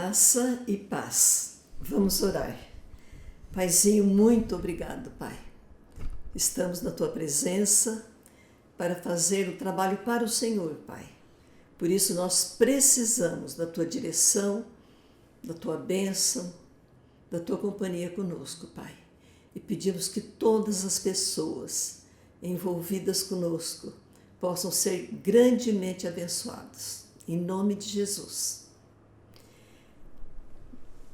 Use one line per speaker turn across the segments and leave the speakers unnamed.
Graça e paz. Vamos orar. Paizinho, muito obrigado, Pai. Estamos na Tua presença para fazer o trabalho para o Senhor, Pai. Por isso nós precisamos da Tua direção, da Tua bênção, da Tua companhia conosco, Pai. E pedimos que todas as pessoas envolvidas conosco possam ser grandemente abençoadas. Em nome de Jesus.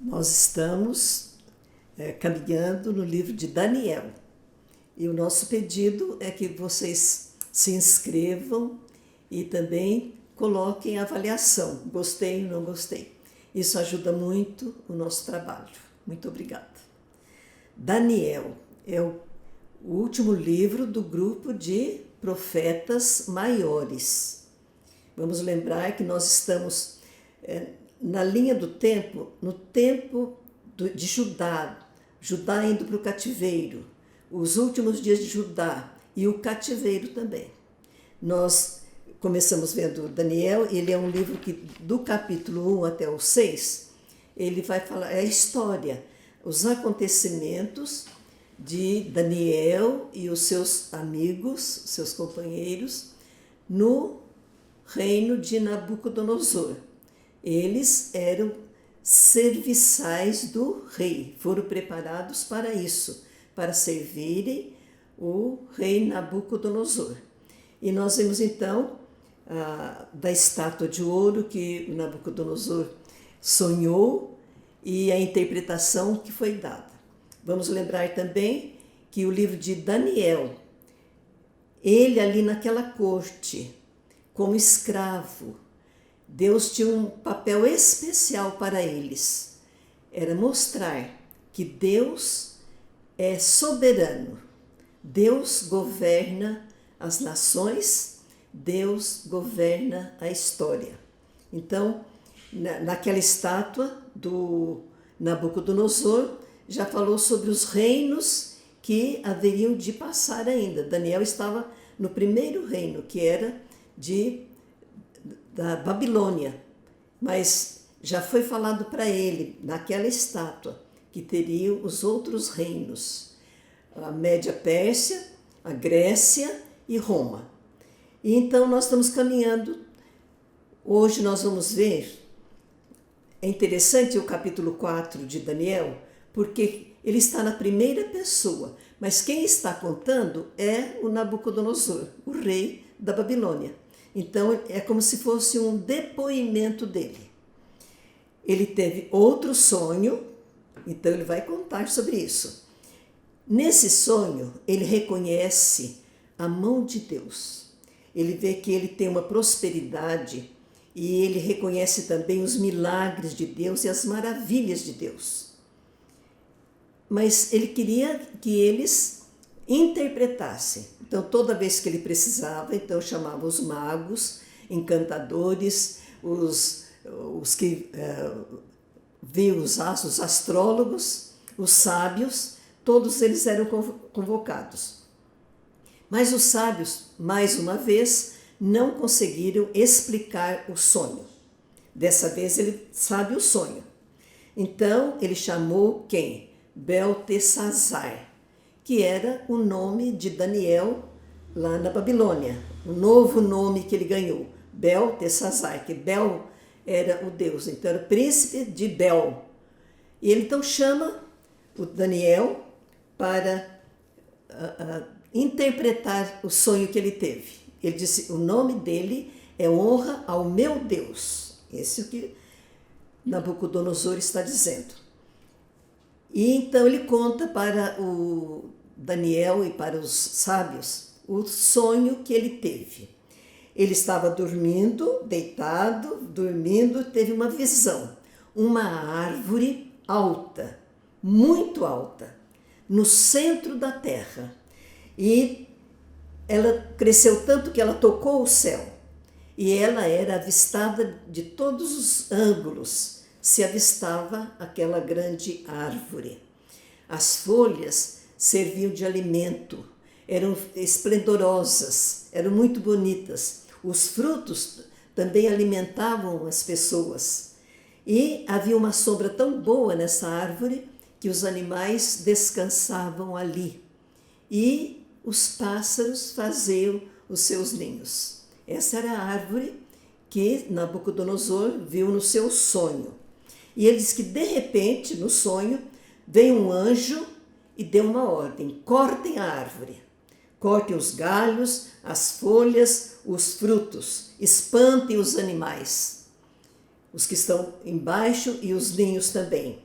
Nós estamos caminhando no livro de Daniel e o nosso pedido é que vocês se inscrevam e também coloquem a avaliação, gostei ou não gostei. Isso ajuda muito o nosso trabalho. Muito obrigada. Daniel é o último livro do grupo de profetas maiores. Vamos lembrar que nós estamos na linha do tempo, no tempo de Judá indo para o cativeiro, os últimos dias de Judá e o cativeiro também. Nós começamos vendo Daniel, ele é um livro que do capítulo 1 até o 6, ele vai falar, é a história, os acontecimentos de Daniel e os seus amigos, seus companheiros, no reino de Nabucodonosor. Eles eram serviçais do rei, foram preparados para isso, para servirem o rei Nabucodonosor. E nós vemos então da estátua de ouro que Nabucodonosor sonhou e a interpretação que foi dada. Vamos lembrar também que o livro de Daniel, ele ali naquela corte, como escravo, Deus tinha um papel especial para eles. Era mostrar que Deus é soberano. Deus governa as nações, Deus governa a história. Então, naquela estátua do Nabucodonosor, já falou sobre os reinos que haveriam de passar ainda. Daniel estava no primeiro reino, que era da Babilônia, mas já foi falado para ele, naquela estátua, que teriam os outros reinos, a Média Pérsia, a Grécia e Roma. E então nós estamos caminhando, hoje nós vamos ver, é interessante o capítulo 4 de Daniel, porque ele está na primeira pessoa, mas quem está contando é o Nabucodonosor, o rei da Babilônia. Então, é como se fosse um depoimento dele. Ele teve outro sonho, então ele vai contar sobre isso. Nesse sonho, ele reconhece a mão de Deus. Ele vê que ele tem uma prosperidade e ele reconhece também os milagres de Deus e as maravilhas de Deus. Mas ele queria que eles interpretassem. Então, toda vez que ele precisava, então chamava os magos, encantadores, os que viam os astros, os astrólogos, os sábios, todos eles eram convocados. Mas os sábios, mais uma vez, não conseguiram explicar o sonho. Dessa vez ele sabe o sonho. Então, ele chamou quem? Beltesazar, que era o nome de Daniel lá na Babilônia, o novo nome que ele ganhou, Beltesazar, que Bel era o deus, então era o príncipe de Bel. E ele então chama o Daniel para interpretar o sonho que ele teve. Ele disse, o nome dele é honra ao meu Deus. Esse é o que Nabucodonosor está dizendo. E então ele conta para o Daniel e para os sábios o sonho que ele teve. Ele estava dormindo, deitado, dormindo, teve uma visão. Uma árvore alta, muito alta, no centro da terra. E ela cresceu tanto que ela tocou o céu. E ela era avistada de todos os ângulos. Se avistava aquela grande árvore. As folhas serviam de alimento, eram esplendorosas, eram muito bonitas. Os frutos também alimentavam as pessoas. E havia uma sombra tão boa nessa árvore que os animais descansavam ali e os pássaros faziam os seus ninhos. Essa era a árvore que Nabucodonosor viu no seu sonho. E ele diz que de repente, no sonho, veio um anjo e deu uma ordem: cortem a árvore, cortem os galhos, as folhas, os frutos, espantem os animais, os que estão embaixo e os ninhos também.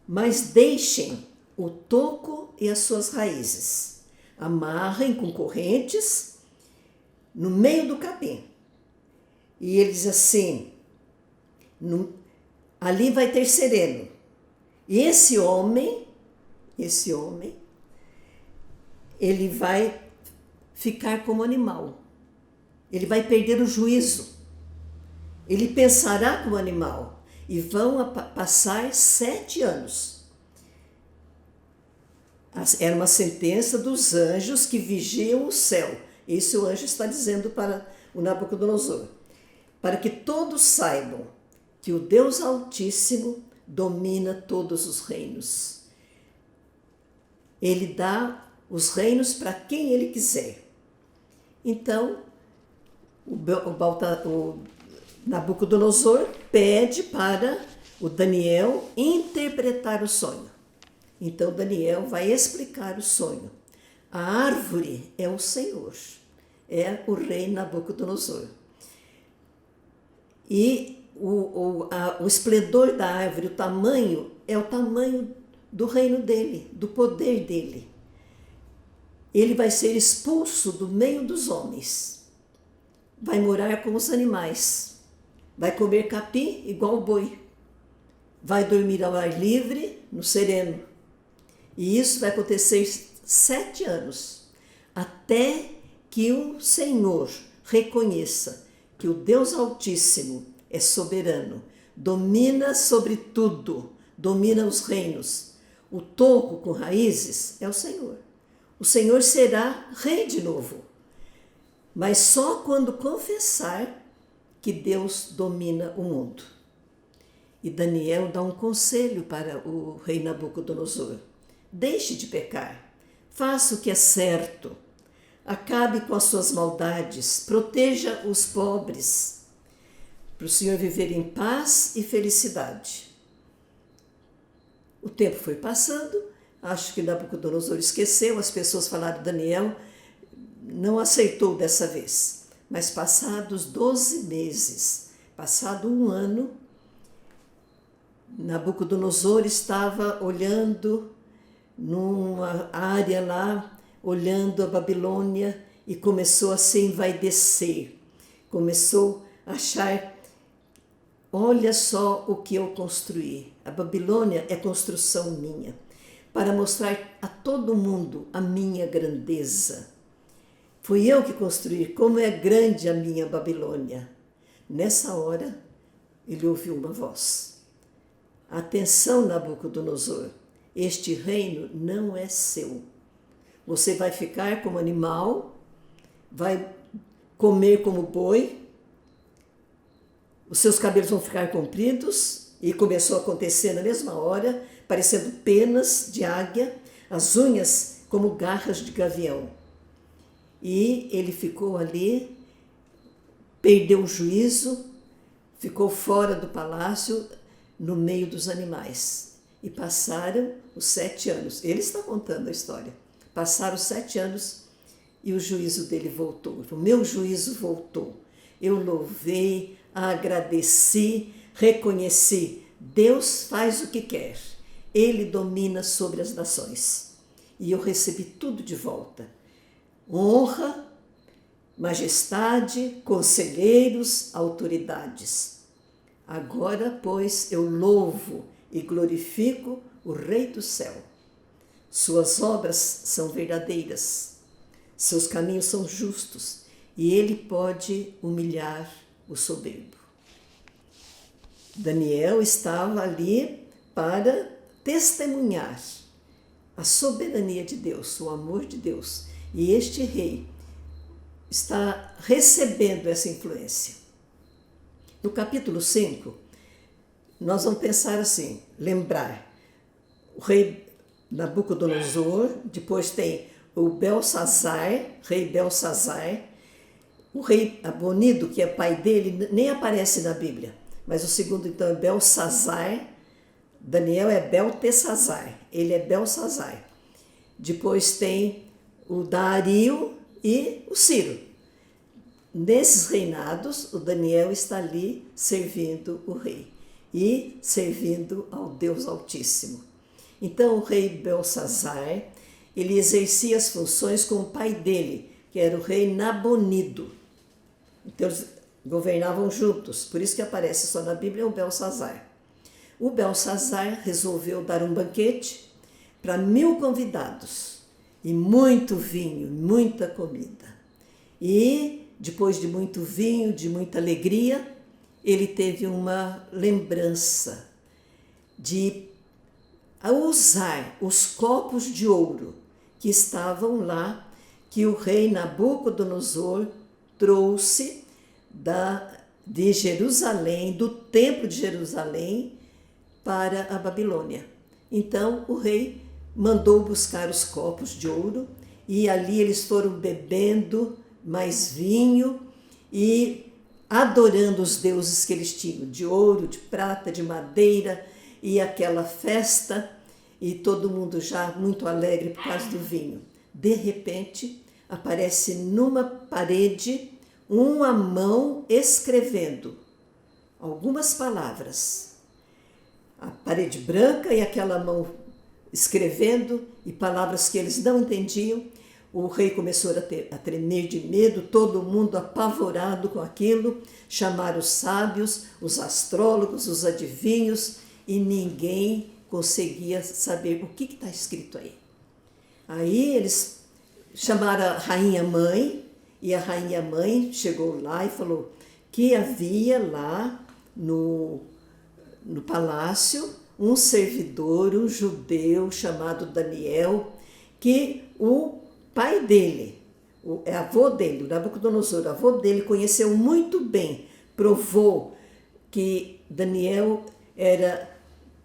Mas deixem o toco e as suas raízes. Amarrem com correntes no meio do capim. E ele diz assim: ali vai ter sereno. E esse homem, ele vai ficar como animal. Ele vai perder o juízo. Ele pensará como animal. E vão passar 7 anos. Era uma sentença dos anjos que vigiam o céu. Isso o anjo está dizendo para o Nabucodonosor. Para que todos saibam que o Deus Altíssimo domina todos os reinos. Ele dá os reinos para quem ele quiser. Então, o Nabucodonosor pede para o Daniel interpretar o sonho. Então, Daniel vai explicar o sonho. A árvore é o Senhor, é o rei Nabucodonosor. E o esplendor da árvore, o tamanho, é o tamanho do reino dele, do poder dele. Ele vai ser expulso do meio dos homens, vai morar com os animais, vai comer capim igual boi, vai dormir ao ar livre, no sereno. E isso vai acontecer 7 anos, até que o Senhor reconheça que o Deus Altíssimo é soberano, domina sobre tudo, domina os reinos. O toco com raízes é o Senhor. O Senhor será rei de novo, mas só quando confessar que Deus domina o mundo. E Daniel dá um conselho para o rei Nabucodonosor: deixe de pecar, faça o que é certo, acabe com as suas maldades, proteja os pobres, para o Senhor viver em paz e felicidade. O tempo foi passando, acho que Nabucodonosor esqueceu, as pessoas falaram: Daniel não aceitou dessa vez. Mas passados 12 meses, passado 1 ano, Nabucodonosor estava olhando numa área lá, olhando a Babilônia, e começou a se envaidecer. Começou a achar: olha só o que eu construí. A Babilônia é construção minha, para mostrar a todo mundo a minha grandeza. Fui eu que construí, como é grande a minha Babilônia. Nessa hora, ele ouviu uma voz: atenção, Nabucodonosor, este reino não é seu. Você vai ficar como animal, vai comer como boi, os seus cabelos vão ficar compridos. E começou a acontecer na mesma hora, parecendo penas de águia, as unhas como garras de gavião. E ele ficou ali, perdeu o juízo, ficou fora do palácio, no meio dos animais. E passaram os 7 anos. Ele está contando a história. Passaram os 7 anos e o juízo dele voltou. O meu juízo voltou. Eu louvei, agradeci, reconheci: Deus faz o que quer. Ele domina sobre as nações. E eu recebi tudo de volta: honra, majestade, conselheiros, autoridades. Agora, pois, eu louvo e glorifico o Rei do céu. Suas obras são verdadeiras, seus caminhos são justos, e ele pode humilhar o soberbo. Daniel estava ali para testemunhar a soberania de Deus, o amor de Deus. E este rei está recebendo essa influência. No capítulo 5, nós vamos pensar assim, lembrar. O rei Nabucodonosor, depois tem o Belsazar, rei Belsazar, o rei Abonido, que é pai dele, nem aparece na Bíblia, mas o segundo então é Belsazar, Daniel é Beltesazar, ele é Belsazar. Depois tem o Dario e o Ciro. Nesses reinados, o Daniel está ali servindo o rei e servindo ao Deus Altíssimo. Então, o rei Belsazar, ele exercia as funções com o pai dele, que era o rei Nabonido. Então, eles governavam juntos, por isso que aparece só na Bíblia o Belsazar. O Belsazar resolveu dar um banquete para 1000 convidados, e muito vinho, muita comida. E, depois de muito vinho, de muita alegria, ele teve uma lembrança de usar os copos de ouro que estavam lá, que o rei Nabucodonosor trouxe de Jerusalém, do templo de Jerusalém, para a Babilônia. Então o rei mandou buscar os copos de ouro e ali eles foram bebendo mais vinho e adorando os deuses que eles tinham, de ouro, de prata, de madeira, e aquela festa, e todo mundo já muito alegre por causa do vinho. De repente, aparece numa parede uma mão escrevendo algumas palavras. A parede branca e aquela mão escrevendo, e palavras que eles não entendiam. O rei começou a tremer de medo, todo mundo apavorado com aquilo. Chamaram os sábios, os astrólogos, os adivinhos, e ninguém conseguia saber o que está escrito aí. Aí eles chamaram a rainha mãe, e a rainha mãe chegou lá e falou que havia lá no palácio um servidor, um judeu chamado Daniel, que o pai dele, o avô dele, o Nabucodonosor, o avô dele, conheceu muito bem, provou que Daniel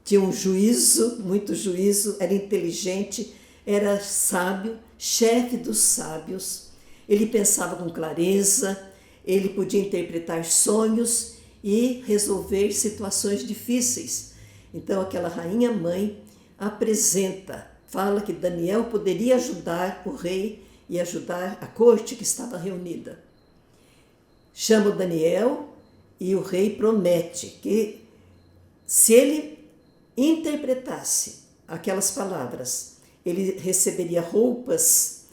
tinha um juízo, muito juízo, era inteligente, era sábio, chefe dos sábios, ele pensava com clareza, ele podia interpretar sonhos e resolver situações difíceis. Então aquela rainha mãe fala que Daniel poderia ajudar o rei e ajudar a corte que estava reunida. Chama o Daniel e o rei promete que se ele interpretasse aquelas palavras, ele receberia roupas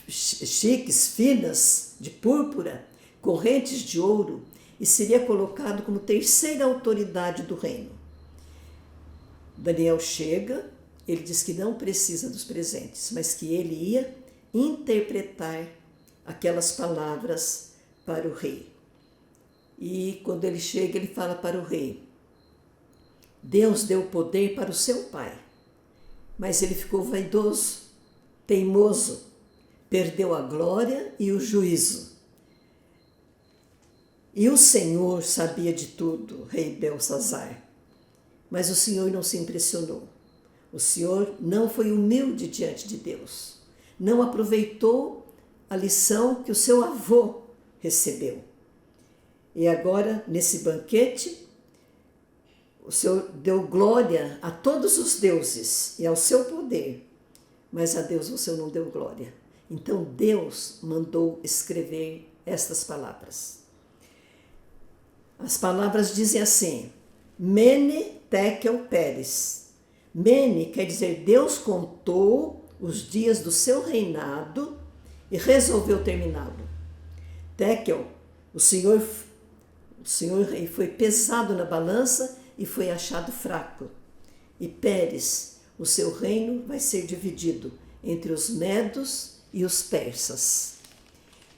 chiques, finas, de púrpura, correntes de ouro, e seria colocado como terceira autoridade do reino. Daniel chega, ele diz que não precisa dos presentes, mas que ele ia interpretar aquelas palavras para o rei. E quando ele chega, ele fala para o rei: Deus deu poder para o seu pai, mas ele ficou vaidoso, teimoso, perdeu a glória e o juízo. E o Senhor sabia de tudo, rei Belsazar, mas o Senhor não se impressionou. O Senhor não foi humilde diante de Deus, não aproveitou a lição que o seu avô recebeu. E agora, nesse banquete, o Senhor deu glória a todos os deuses e ao seu poder, mas a Deus você não deu glória. Então Deus mandou escrever estas palavras. As palavras dizem assim: Mene, Tekel, Peres. Mene quer dizer Deus contou os dias do seu reinado e resolveu terminá-lo. Tekel, o Senhor rei foi pesado na balança e foi achado fraco. E Peres, o seu reino vai ser dividido entre os medos e os persas.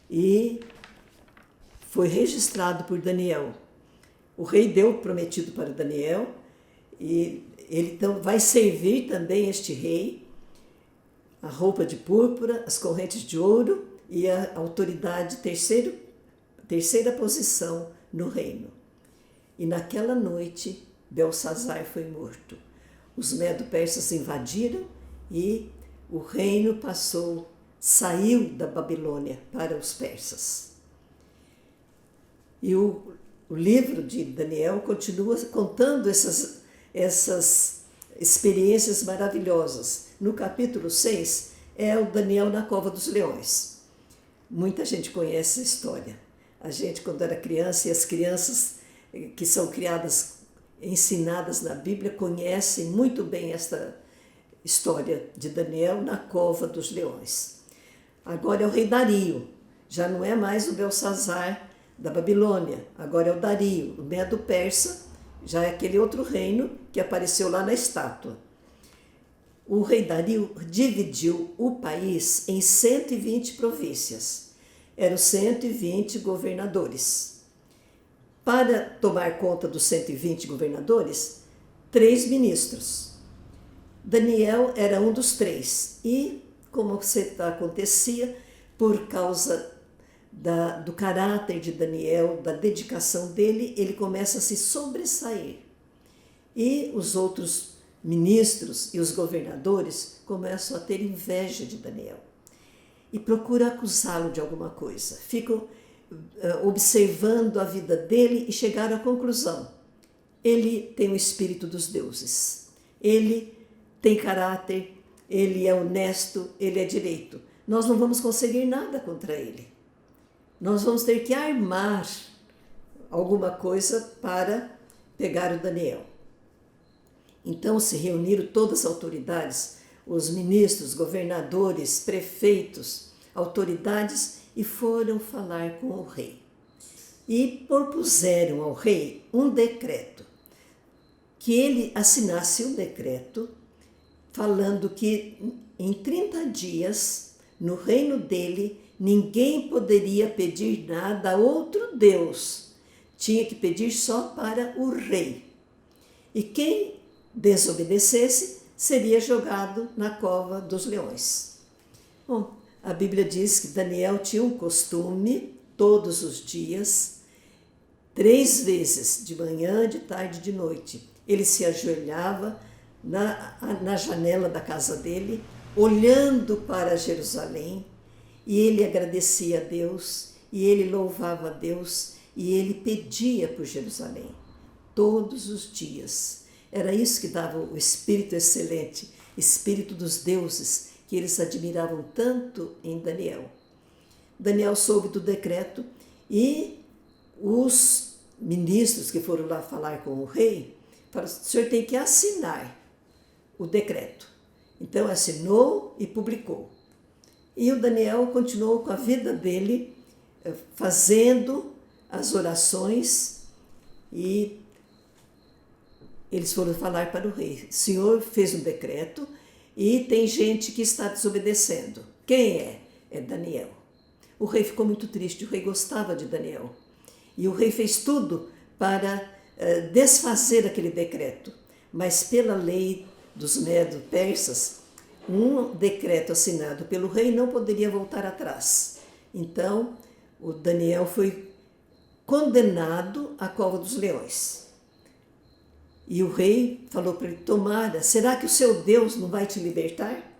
E foi registrado por Daniel. O rei deu o prometido para Daniel, e ele então vai servir também este rei a roupa de púrpura, as correntes de ouro e a autoridade, terceira posição no reino. E naquela noite, Belsazar foi morto. Os medo-persas invadiram e o reino saiu da Babilônia para os persas. E o livro de Daniel continua contando essas experiências maravilhosas. No capítulo 6 é o Daniel na cova dos leões. Muita gente conhece essa história. A gente, quando era criança, e as crianças que são ensinadas na Bíblia, conhecem muito bem esta história de Daniel na cova dos leões. Agora é o rei Dario, já não é mais o Belsazar da Babilônia, agora é o Dario, o Medo-Persa, já é aquele outro reino que apareceu lá na estátua. O rei Dario dividiu o país em 120 províncias. Eram 120 governadores. Para tomar conta dos 120 governadores, 3 ministros. Daniel era um dos 3. E, como acontecia, por causa do caráter de Daniel, da dedicação dele, ele começa a se sobressair. E os outros ministros e os governadores começam a ter inveja de Daniel e procuram acusá-lo de alguma coisa. Ficam observando a vida dele e chegaram à conclusão: ele tem o espírito dos deuses, ele tem caráter, ele é honesto, ele é direito. Nós não vamos conseguir nada contra ele. Nós vamos ter que armar alguma coisa para pegar o Daniel. Então se reuniram todas as autoridades, os ministros, governadores, prefeitos, autoridades, e foram falar com o rei. E propuseram ao rei um decreto, que ele assinasse um decreto falando que em 30 dias, no reino dele, ninguém poderia pedir nada a outro Deus. Tinha que pedir só para o rei. E quem desobedecesse seria jogado na cova dos leões. Bom, a Bíblia diz que Daniel tinha um costume, todos os dias, 3 vezes, de manhã, de tarde e de noite. Ele se ajoelhava na janela da casa dele, olhando para Jerusalém, e ele agradecia a Deus, e ele louvava a Deus, e ele pedia por Jerusalém, todos os dias. Era isso que dava o espírito excelente, espírito dos deuses, que eles admiravam tanto em Daniel. Daniel soube do decreto e os ministros que foram lá falar com o rei falaram: o senhor tem que assinar o decreto. Então assinou e publicou. E o Daniel continuou com a vida dele, fazendo as orações, e eles foram falar para o rei: o senhor fez um decreto e tem gente que está desobedecendo. Quem é? É Daniel. O rei ficou muito triste, o rei gostava de Daniel. E o rei fez tudo para desfazer aquele decreto. Mas pela lei dos medo-persas, um decreto assinado pelo rei não poderia voltar atrás. Então, o Daniel foi condenado à cova dos leões. E o rei falou para ele: tomara, será que o seu Deus não vai te libertar?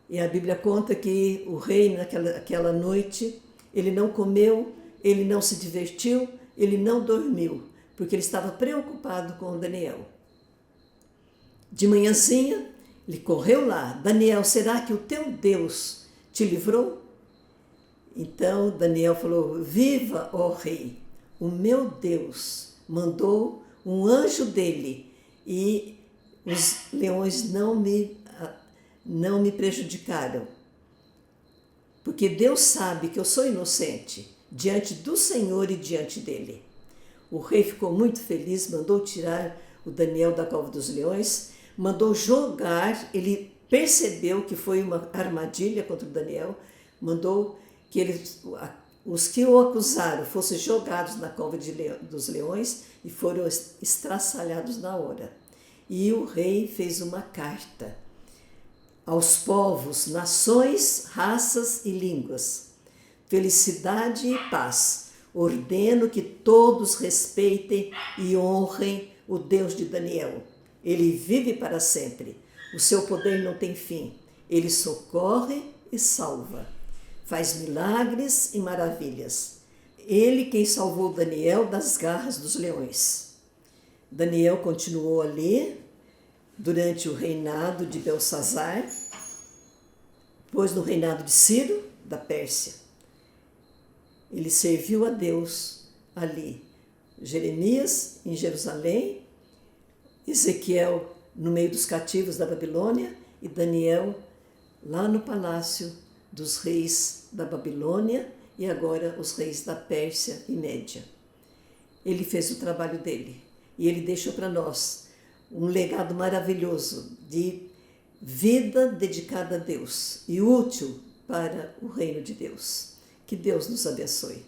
E a Bíblia conta que o rei, naquela noite, ele não comeu, ele não se divertiu, ele não dormiu, porque ele estava preocupado com o Daniel. De manhãzinha, ele correu lá: Daniel, será que o teu Deus te livrou? Então Daniel falou: viva, ó rei, o meu Deus mandou um anjo dele e os leões não me prejudicaram. Porque Deus sabe que eu sou inocente diante do Senhor e diante dele. O rei ficou muito feliz, mandou tirar o Daniel da cova dos leões, mandou jogar, ele percebeu que foi uma armadilha contra o Daniel, mandou que os que o acusaram fossem jogados na cova dos leões e foram estraçalhados na hora. E o rei fez uma carta aos povos, nações, raças e línguas: felicidade e paz. Ordeno que todos respeitem e honrem o Deus de Daniel. Ele vive para sempre. O seu poder não tem fim. Ele socorre e salva. Faz milagres e maravilhas. Ele quem salvou Daniel das garras dos leões. Daniel continuou ali durante o reinado de Belsazar, depois no reinado de Ciro, da Pérsia. Ele serviu a Deus ali. Jeremias em Jerusalém, Ezequiel no meio dos cativos da Babilônia e Daniel lá no palácio dos reis da Babilônia e agora os reis da Pérsia e Média. Ele fez o trabalho dele e ele deixou para nós um legado maravilhoso de vida dedicada a Deus e útil para o reino de Deus. Que Deus nos abençoe.